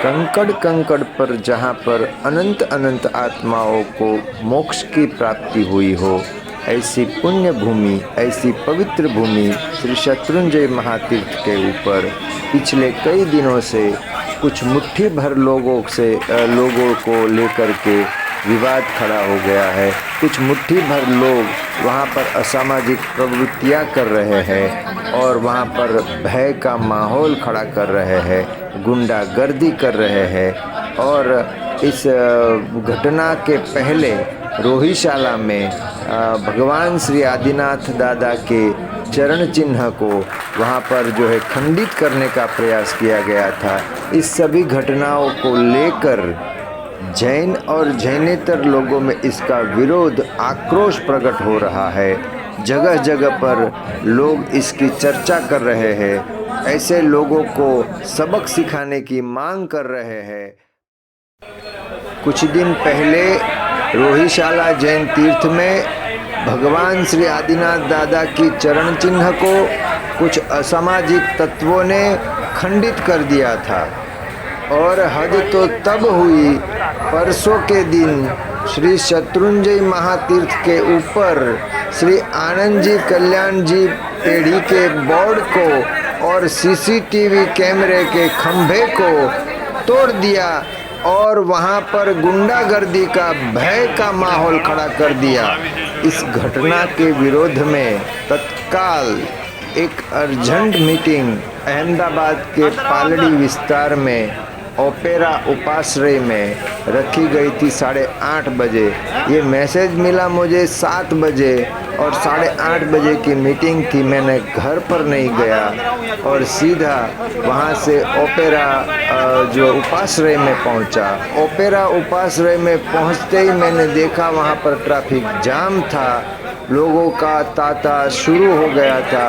कंकड़ कंकड़ पर जहाँ पर अनंत अनंत आत्माओं को मोक्ष की प्राप्ति हुई हो, ऐसी पुण्य भूमि, ऐसी पवित्र भूमि श्री शत्रुंजय महातीर्थ के ऊपर पिछले कई दिनों से कुछ मुट्ठी भर लोगों को लेकर के विवाद खड़ा हो गया है। कुछ मुट्ठी भर लोग वहाँ पर असामाजिक प्रवृत्तियाँ कर रहे हैं और वहाँ पर भय का माहौल खड़ा कर रहे हैं, गुंडागर्दी कर रहे हैं। और इस घटना के पहले रोहिशाला में भगवान श्री आदिनाथ दादा के चरण चिन्ह को वहाँ पर जो है खंडित करने का प्रयास किया गया था। इस सभी घटनाओं को लेकर जैन और जैनेतर लोगों में इसका विरोध, आक्रोश प्रकट हो रहा है। जगह जगह पर लोग इसकी चर्चा कर रहे हैं, ऐसे लोगों को सबक सिखाने की मांग कर रहे हैं। कुछ दिन पहले रोहिशाला जैन तीर्थ में भगवान श्री आदिनाथ दादा की चरण चिन्ह को कुछ असामाजिक तत्वों ने खंडित कर दिया था। और हद तो तब हुई, परसों के दिन श्री शत्रुंजय महातीर्थ के ऊपर श्री आनंद जी कल्याण जी पेढ़ी के बोर्ड को और सीसीटीवी कैमरे के खंभे को तोड़ दिया और वहां पर गुंडागर्दी का, भय का माहौल खड़ा कर दिया। इस घटना के विरोध में तत्काल एक अर्जेंट मीटिंग अहमदाबाद के पालड़ी विस्तार में ओपेरा उपाश्रय में रखी गई थी 8:30 बजे। ये मैसेज मिला मुझे 7 बजे और 8:30 बजे की मीटिंग थी। मैंने घर पर नहीं गया और सीधा वहाँ से ओपेरा जो उपाश्रय में पहुँचा। ओपेरा उपाश्रय में पहुँचते ही मैंने देखा वहाँ पर ट्रैफिक जाम था, लोगों का तांता शुरू हो गया था।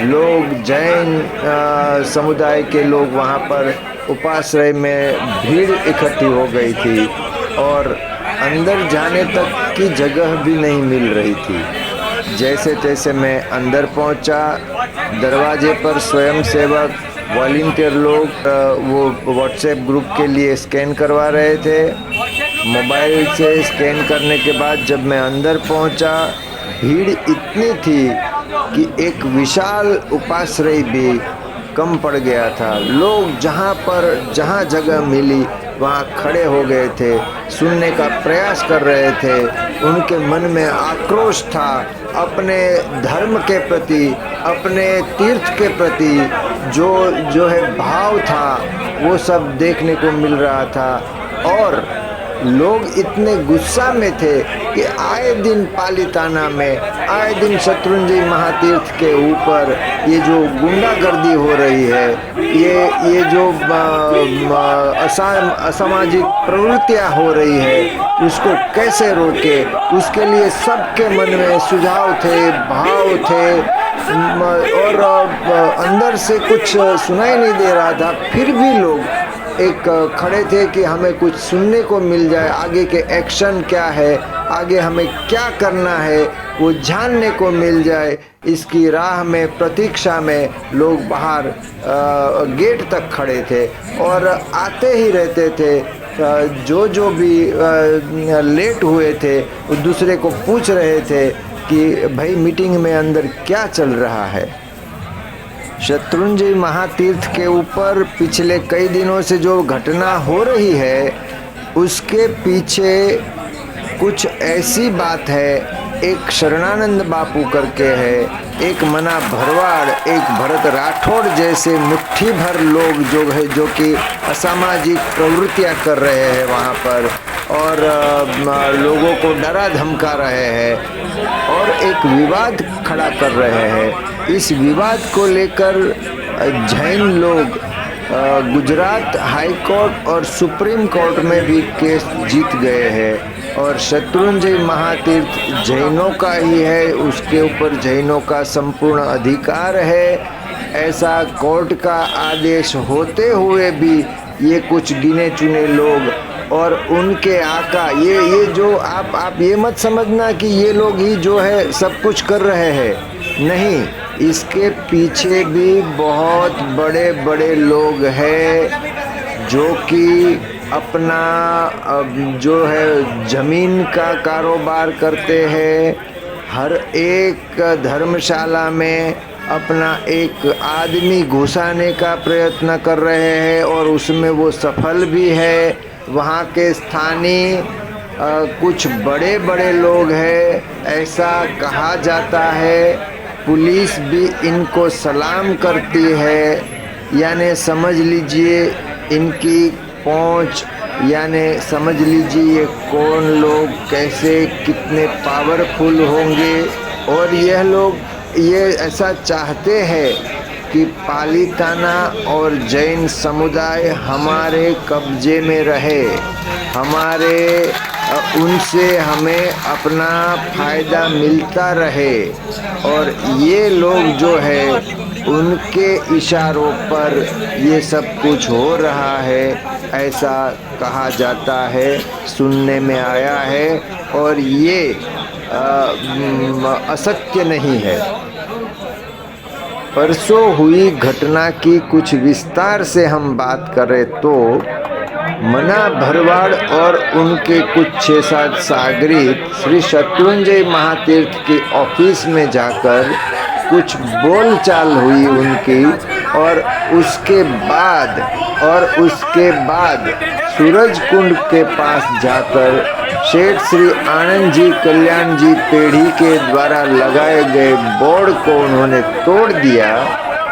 लोग, जैन समुदाय के लोग वहाँ पर उपाश्रय में भीड़ इकट्ठी हो गई थी और अंदर जाने तक की जगह भी नहीं मिल रही थी। जैसे तैसे मैं अंदर पहुंचा, दरवाजे पर स्वयंसेवक, वॉलंटियर लोग वो व्हाट्सएप ग्रुप के लिए स्कैन करवा रहे थे। मोबाइल से स्कैन करने के बाद जब मैं अंदर पहुंचा, भीड़ इतनी थी कि एक विशाल उपाश्रय भी कम पड़ गया था। लोग जहाँ जगह मिली वहाँ खड़े हो गए थे, सुनने का प्रयास कर रहे थे। उनके मन में आक्रोश था, अपने धर्म के प्रति, अपने तीर्थ के प्रति जो है भाव था, वो सब देखने को मिल रहा था। और लोग इतने गुस्सा में थे कि आए दिन पालिताना में, आए दिन शत्रुंजय महातीर्थ के ऊपर ये जो गुंडागर्दी हो रही है, ये जो असामाजिक प्रवृत्तियां हो रही है, उसको कैसे रोके, उसके लिए सबके मन में सुझाव थे, भाव थे। और अंदर से कुछ सुनाई नहीं दे रहा था, फिर भी लोग एक खड़े थे कि हमें कुछ सुनने को मिल जाए, आगे के एक्शन क्या है, आगे हमें क्या करना है वो जानने को मिल जाए। इसकी राह में, प्रतीक्षा में लोग बाहर गेट तक खड़े थे और आते ही रहते थे। जो भी लेट हुए थे वो दूसरे को पूछ रहे थे कि भाई मीटिंग में अंदर क्या चल रहा है। शत्रुंजय महातीर्थ के ऊपर पिछले कई दिनों से जो घटना हो रही है, उसके पीछे कुछ ऐसी बात है। एक शरणानंद बापू करके है, एक मना भरवाड़, एक भरत राठौड़ जैसे मुट्ठी भर लोग जो कि असामाजिक प्रवृत्तियां कर रहे हैं वहाँ पर और लोगों को डरा धमका रहे हैं और एक विवाद खड़ा कर रहे हैं। इस विवाद को लेकर जैन लोग गुजरात हाई कोर्ट और सुप्रीम कोर्ट में भी केस जीत गए हैं और शत्रुंजय महातीर्थ जैनों का ही है, उसके ऊपर जैनों का संपूर्ण अधिकार है। ऐसा कोर्ट का आदेश होते हुए भी ये कुछ गिने चुने लोग और उनके आका, ये जो आप ये मत समझना कि ये लोग ही जो है सब कुछ कर रहे हैं, नहीं, इसके पीछे भी बहुत बड़े बड़े लोग हैं जो कि अपना जो है ज़मीन का कारोबार करते हैं। हर एक धर्मशाला में अपना एक आदमी घुसाने का प्रयत्न कर रहे हैं और उसमें वो सफल भी है। वहाँ के स्थानीय कुछ बड़े बड़े लोग हैं, ऐसा कहा जाता है। पुलिस भी इनको सलाम करती है, यानी समझ लीजिए इनकी पहुंच, यानी समझ लीजिए ये कौन लोग कैसे कितने पावरफुल होंगे। और यह लोग ये ऐसा चाहते हैं कि पालीताना और जैन समुदाय हमारे कब्जे में रहे, हमारे उनसे हमें अपना फ़ायदा मिलता रहे। और ये लोग जो है उनके इशारों पर ये सब कुछ हो रहा है, ऐसा कहा जाता है, सुनने में आया है। और ये असत्य नहीं है। परसों हुई घटना की कुछ विस्तार से हम बात करें तो मना भरवाड़ और उनके कुछ 6-7 सागरित श्री शत्रुंजय महातीर्थ के ऑफिस में जाकर कुछ बोलचाल हुई उनकी। और उसके बाद सूरज कुंड के पास जाकर शेठ श्री आनंद जी कल्याण जी पेढ़ी के द्वारा लगाए गए बोर्ड को उन्होंने तोड़ दिया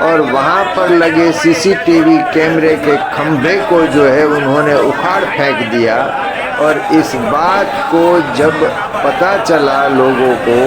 और वहाँ पर लगे सीसीटीवी कैमरे के खंभे को जो है उन्होंने उखाड़ फेंक दिया। और इस बात को जब पता चला लोगों को,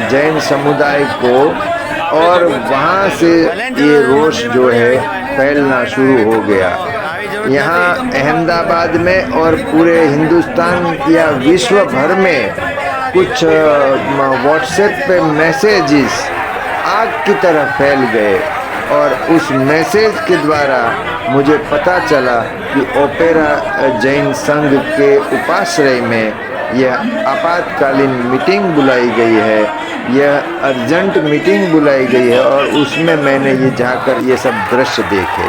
जैन समुदाय को, और वहाँ से ये रोष जो है फैलना शुरू हो गया। यहाँ अहमदाबाद में और पूरे हिंदुस्तान या विश्व भर में कुछ व्हाट्सएप पे मैसेजेस आग की तरह फैल गए। और उस मैसेज के द्वारा मुझे पता चला कि ओपेरा जैन संघ के उपाश्रय में यह आपातकालीन मीटिंग बुलाई गई है, यह अर्जेंट मीटिंग बुलाई गई है। और उसमें मैंने ये जाकर ये सब दृश्य देखे।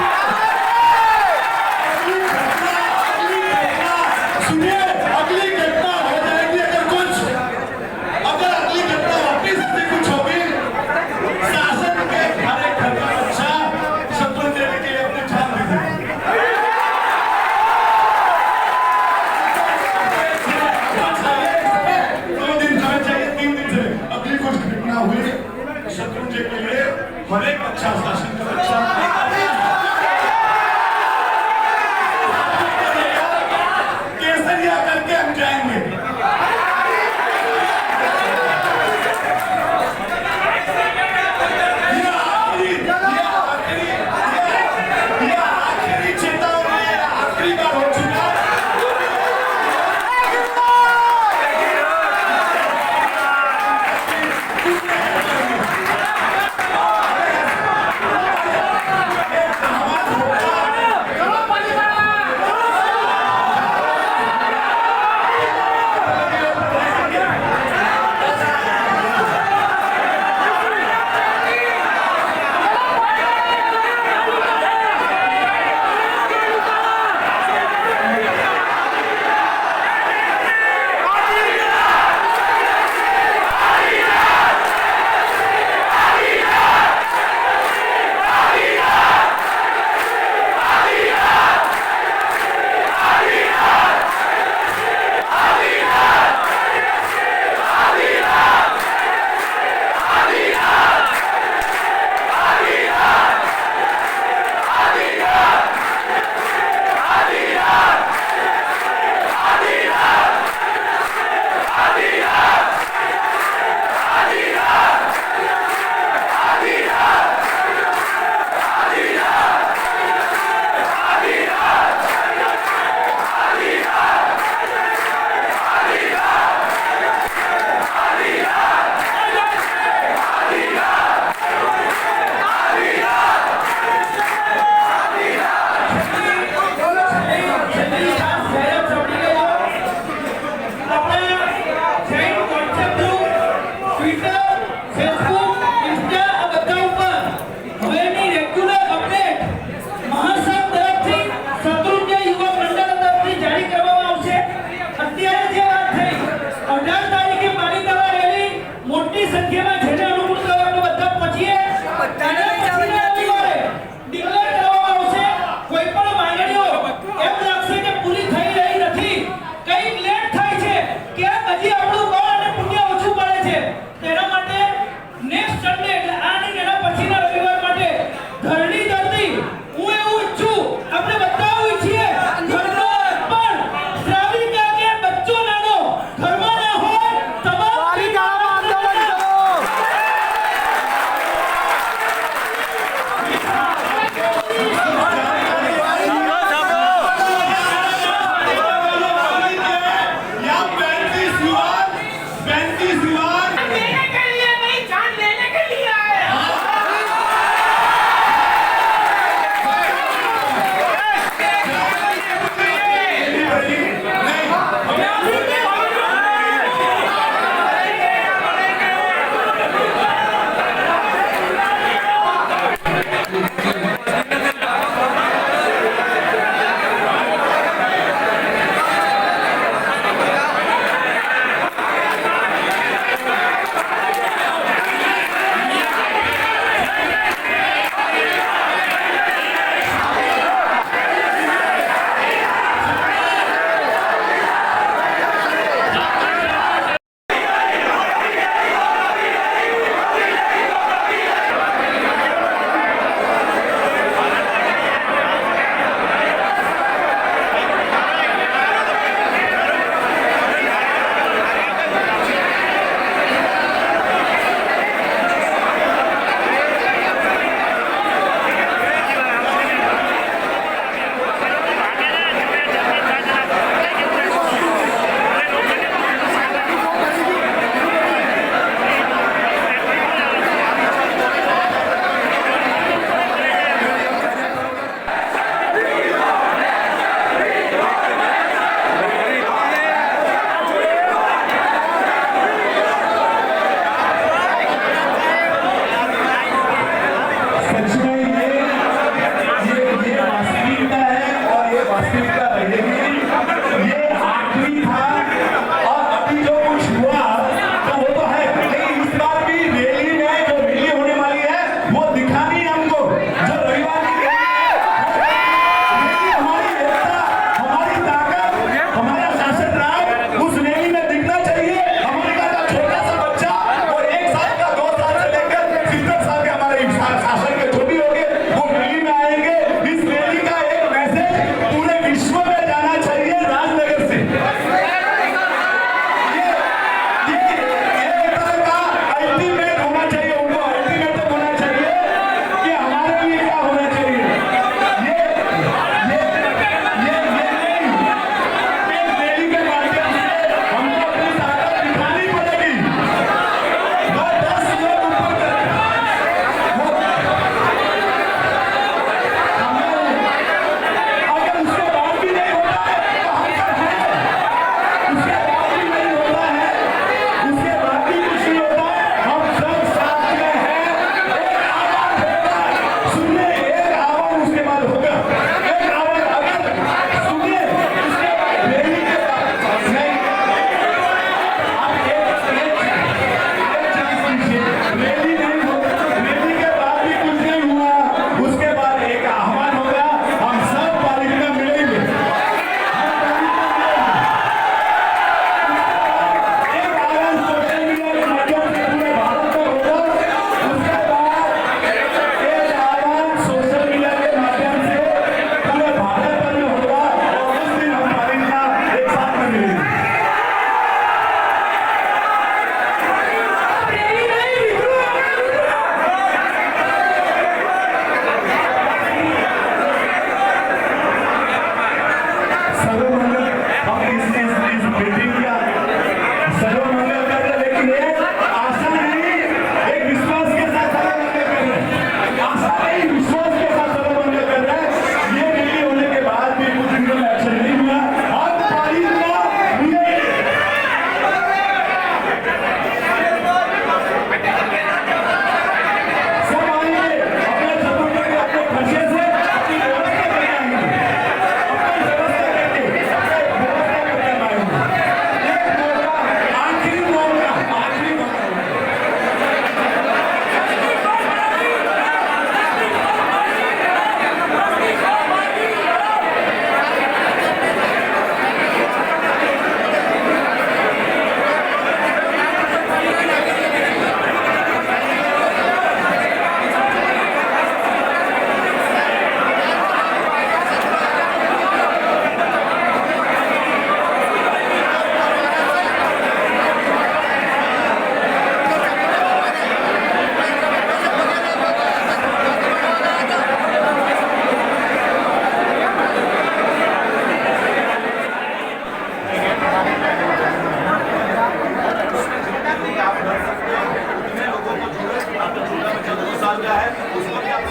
साल का है उसको भी आप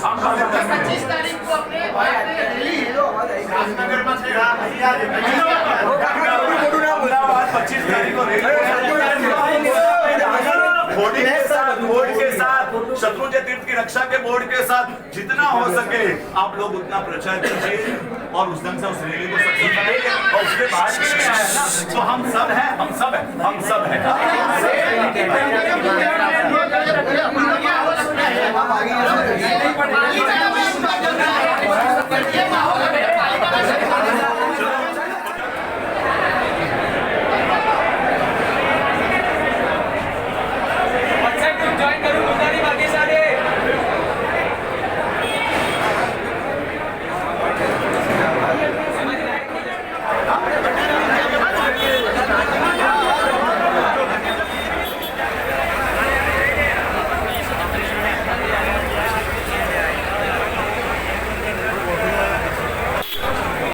हम 25 तारीख को अपने राजनगर में से अहमदाबाद 25 तारीख को बोर्ड के साथ शत्रुंजय तीर्थ की रक्षा के बोर्ड के साथ जितना हो सके आप लोग उतना प्रचार कीजिए और उस ढंग से उस रैली को सक्सेस बनाइए। और उसके बाद में आया ना तो हम सब हैं, हम सब हैं, हम सब हैं।